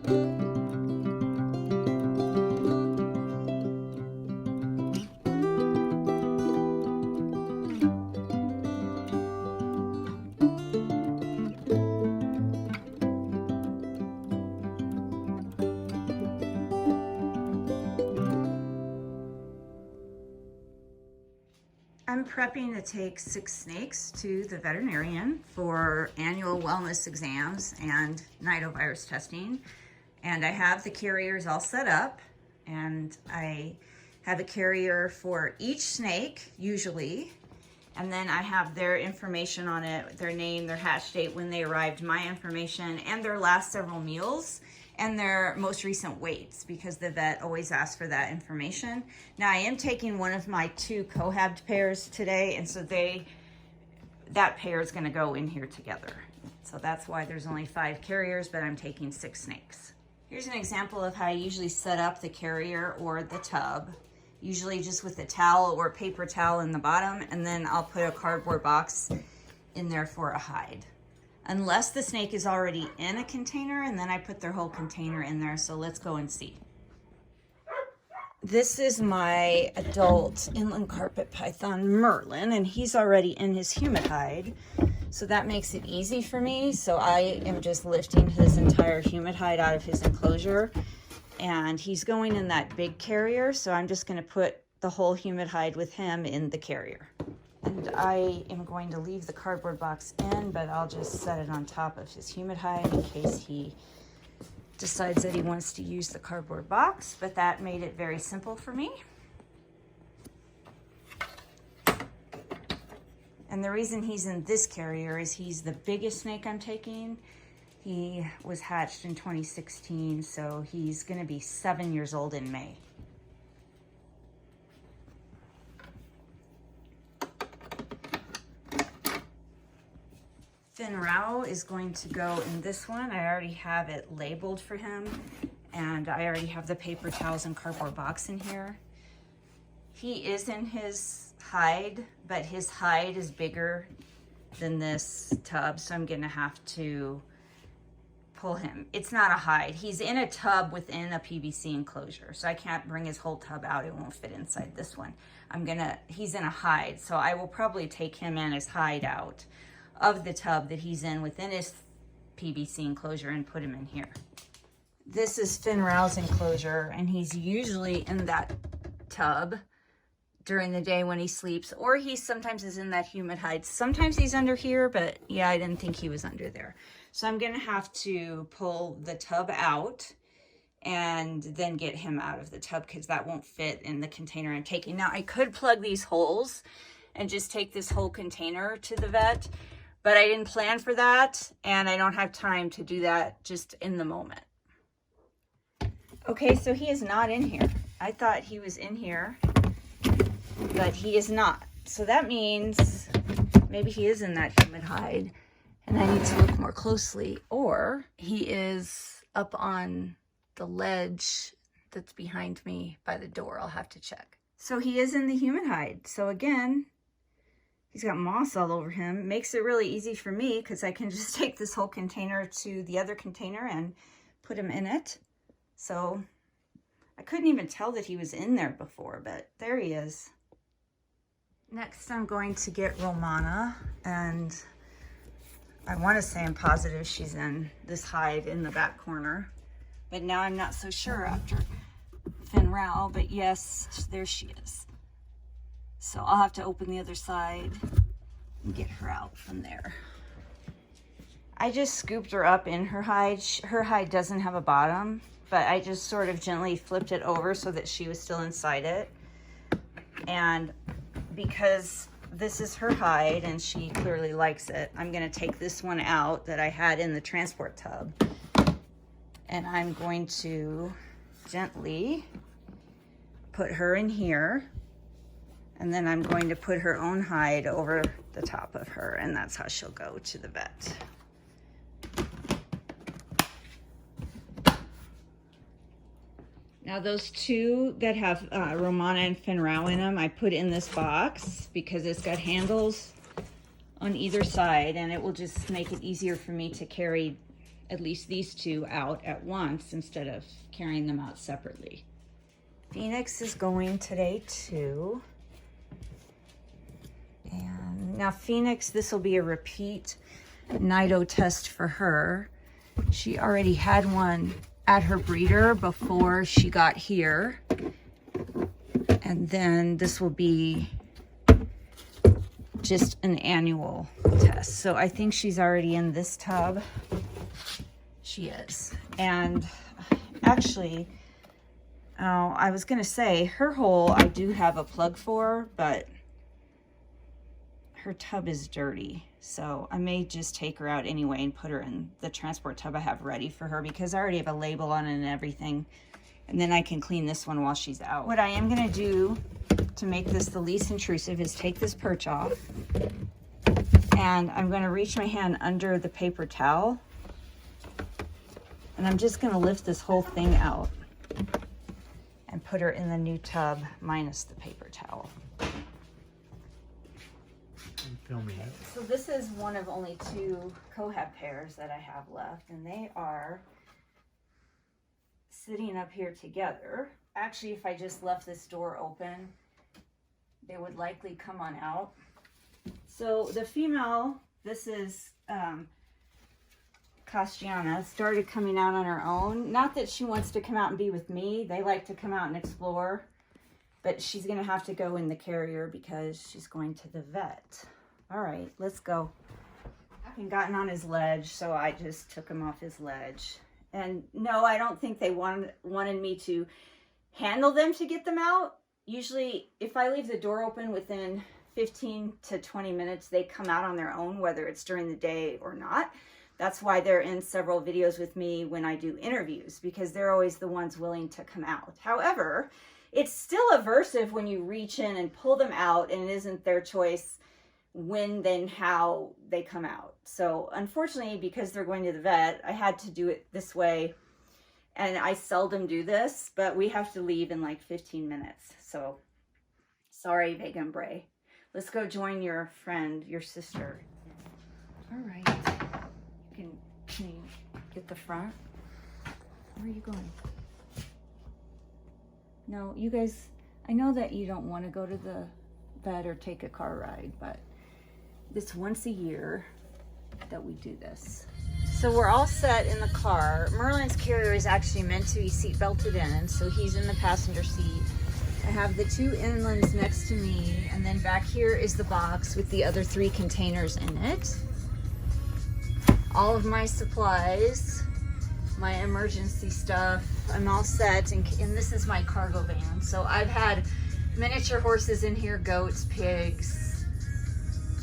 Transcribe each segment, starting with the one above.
I'm prepping to take 6 snakes to the veterinarian for annual wellness exams and nidovirus testing. And I have the carriers all set up, and I have a carrier for each snake usually. And then I have their information on it, their name, their hatch date, when they arrived, my information, and their last several meals, and their most recent weights, because the vet always asks for that information. Now I am taking one of my 2 cohabbed pairs today, and so that pair is gonna go in here together. So that's why there's only 5 carriers, but I'm taking 6 snakes. Here's an example of how I usually set up the carrier or the tub, usually just with a towel or paper towel in the bottom, and then I'll put a cardboard box in there for a hide. Unless the snake is already in a container, and then I put their whole container in there. So let's go and see. This is my adult inland carpet python, Merlin, and he's already in his humid hide. So that makes it easy for me. So I am just lifting his entire humid hide out of his enclosure, and he's going in that big carrier. So I'm just gonna put the whole humid hide with him in the carrier. And I am going to leave the cardboard box in, but I'll just set it on top of his humid hide in case he decides that he wants to use the cardboard box. But that made it very simple for me. And the reason he's in this carrier is he's the biggest snake I'm taking. He was hatched in 2016, so he's going to be 7 years old in May. Pfyn Rau is going to go in this one. I already have it labeled for him, and I already have the paper towels and cardboard box in here. He is in his hide, but his hide is bigger than this tub, so I'm gonna have to pull him. It's not a hide. He's in a tub within a PVC enclosure, so I can't bring his whole tub out. It won't fit inside this one. He's in a hide, so I will probably take him and his hide out of the tub that he's in within his PVC enclosure and put him in here. This is Pfyn Rau's enclosure, and he's usually in that tub during the day when he sleeps, or he sometimes is in that humid hide. Sometimes he's under here, but yeah, I didn't think he was under there. So I'm gonna have to pull the tub out and then get him out of the tub, because that won't fit in the container I'm taking. Now I could plug these holes and just take this whole container to the vet, but I didn't plan for that, and I don't have time to do that just in the moment. Okay, so he is not in here. I thought he was in here, but he is not. So that means maybe he is in that humid hide, and I need to look more closely, or he is up on the ledge that's behind me by the door. I'll have to check. So he is in the humid hide. So again, he's got moss all over him. Makes it really easy for me, because I can just take this whole container to the other container and put him in it. So I couldn't even tell that he was in there before, but there he is. Next, I'm going to get Romana, and I want to say I'm positive she's in this hide in the back corner, but now I'm not so sure after Pfyn Rau, but yes, there she is. So I'll have to open the other side and get her out from there. I just scooped her up in her hide. Her hide doesn't have a bottom, but I just sort of gently flipped it over so that she was still inside it. And because this is her hide and she clearly likes it, I'm gonna take this one out that I had in the transport tub, and I'm going to gently put her in here, and then I'm going to put her own hide over the top of her, and that's how she'll go to the vet. Now those two that have Romana and Pfyn Rau in them, I put in this box because it's got handles on either side, and it will just make it easier for me to carry at least these two out at once instead of carrying them out separately. Pfynix is going today too. And now Pfynix, this will be a repeat nido test for her. She already had one at her breeder before she got here. And then this will be just an annual test. So I think she's already in this tub. She is. And actually, I was gonna say her hole I do have a plug for, but her tub is dirty. So I may just take her out anyway and put her in the transport tub I have ready for her, because I already have a label on it and everything. And then I can clean this one while she's out. What I am gonna do to make this the least intrusive is take this perch off, and I'm gonna reach my hand under the paper towel, and I'm just gonna lift this whole thing out and put her in the new tub minus the paper towel. Filming it. So this is one of only 2 cohab pairs that I have left, and they are sitting up here together. Actually, if I just left this door open, they would likely come on out. So the female, this is Castiana, started coming out on her own. Not that she wants to come out and be with me. They like to come out and explore, but she's gonna have to go in the carrier because she's going to the vet. All right, let's go. I haven't gotten on his ledge, so I just took him off his ledge. And no, I don't think they wanted me to handle them to get them out. Usually, if I leave the door open within 15 to 20 minutes, they come out on their own, whether it's during the day or not. That's why they're in several videos with me when I do interviews, because they're always the ones willing to come out. However, it's still aversive when you reach in and pull them out and it isn't their choice when, then how they come out. So unfortunately, because they're going to the vet, I had to do it this way. And I seldom do this, but we have to leave in like 15 minutes. So sorry, Vagonbrei. Let's go join your friend, your sister. All right. Can you get the front? Where are you going? No, you guys, I know that you don't want to go to the vet or take a car ride, but it's once a year that we do this. So we're all set in the car. Merlin's carrier is actually meant to be seat belted in, so he's in the passenger seat. I have the 2 inlands next to me, and then back here is the box with the other 3 containers in it. All of my supplies, my emergency stuff, I'm all set, and this is my cargo van. So I've had miniature horses in here, goats, pigs,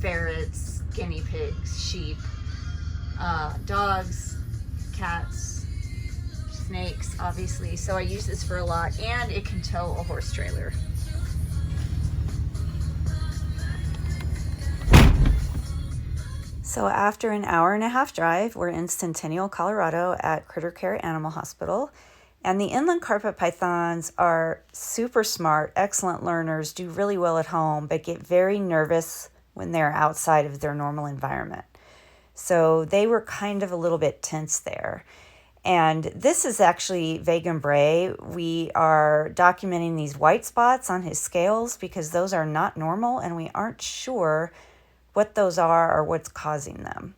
ferrets, guinea pigs, sheep, dogs, cats, snakes, obviously. So I use this for a lot, and it can tow a horse trailer. So after an 1.5-hour drive, we're in Centennial, Colorado at Critter Care Animal Hospital. And the inland carpet pythons are super smart, excellent learners, do really well at home, but get very nervous when they're outside of their normal environment. So they were kind of a little bit tense there. And this is actually Vagonbrei. We are documenting these white spots on his scales because those are not normal and we aren't sure what those are or what's causing them.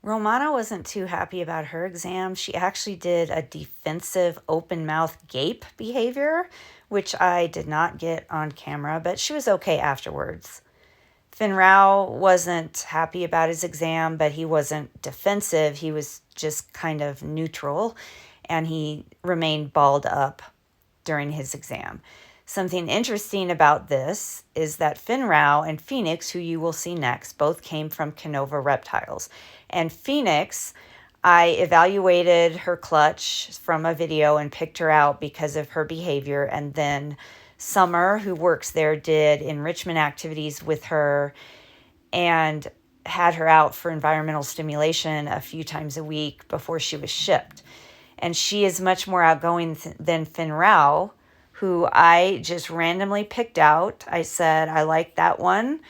Romana wasn't too happy about her exam. She actually did a defensive open mouth gape behavior, which I did not get on camera, but she was okay afterwards. Pfyn Rau wasn't happy about his exam, but he wasn't defensive. He was just kind of neutral, and he remained balled up during his exam. Something interesting about this is that Pfyn Rau and Pfynix, who you will see next, both came from Canova reptiles. And Pfynix, I evaluated her clutch from a video and picked her out because of her behavior, and then Summer, who works there, did enrichment activities with her and had her out for environmental stimulation a few times a week before she was shipped. And she is much more outgoing than Pfyn Rau, who I just randomly picked out. I said, I like that one.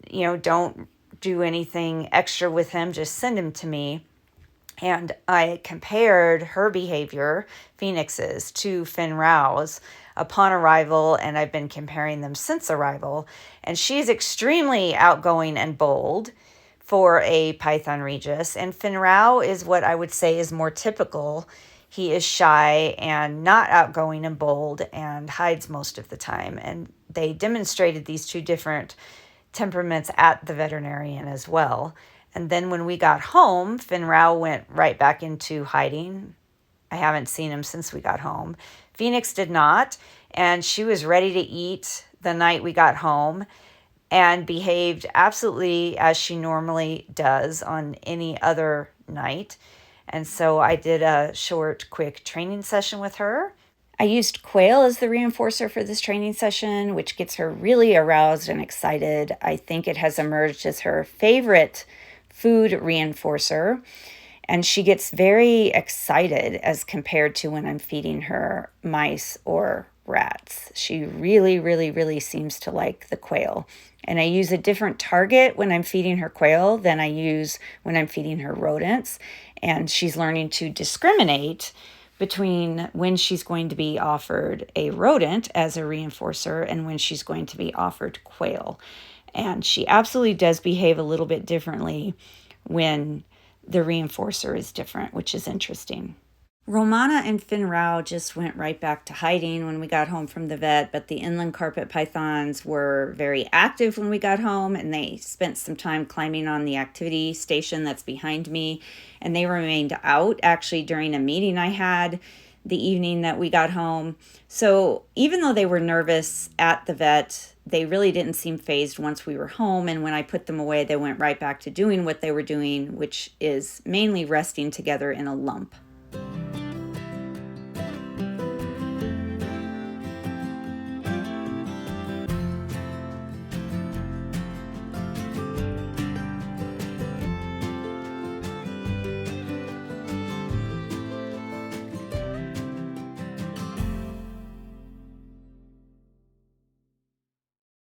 You know, don't do anything extra with him. Just send him to me. And I compared her behavior, Pfynix's, to Pfyn Rau's upon arrival, and I've been comparing them since arrival. And she's extremely outgoing and bold for a Python Regis, and Pfyn Rau is what I would say is more typical. He is shy and not outgoing and bold and hides most of the time. And they demonstrated these two different temperaments at the veterinarian as well. And then when we got home, Pfyn Rau went right back into hiding. I haven't seen him since we got home. Pfynix did not, and she was ready to eat the night we got home and behaved absolutely as she normally does on any other night. And so I did a short, quick training session with her. I used quail as the reinforcer for this training session, which gets her really aroused and excited. I think it has emerged as her favorite food reinforcer, and she gets very excited as compared to when I'm feeding her mice or rats. She really, really, really seems to like the quail. And I use a different target when I'm feeding her quail than I use when I'm feeding her rodents. And she's learning to discriminate between when she's going to be offered a rodent as a reinforcer and when she's going to be offered quail. And she absolutely does behave a little bit differently when the reinforcer is different, which is interesting. Romana and Pfyn Rau just went right back to hiding when we got home from the vet, but the inland carpet pythons were very active when we got home, and they spent some time climbing on the activity station that's behind me, and they remained out actually during a meeting I had the evening that we got home. So even though they were nervous at the vet, they really didn't seem fazed once we were home, and when I put them away, they went right back to doing what they were doing, which is mainly resting together in a lump.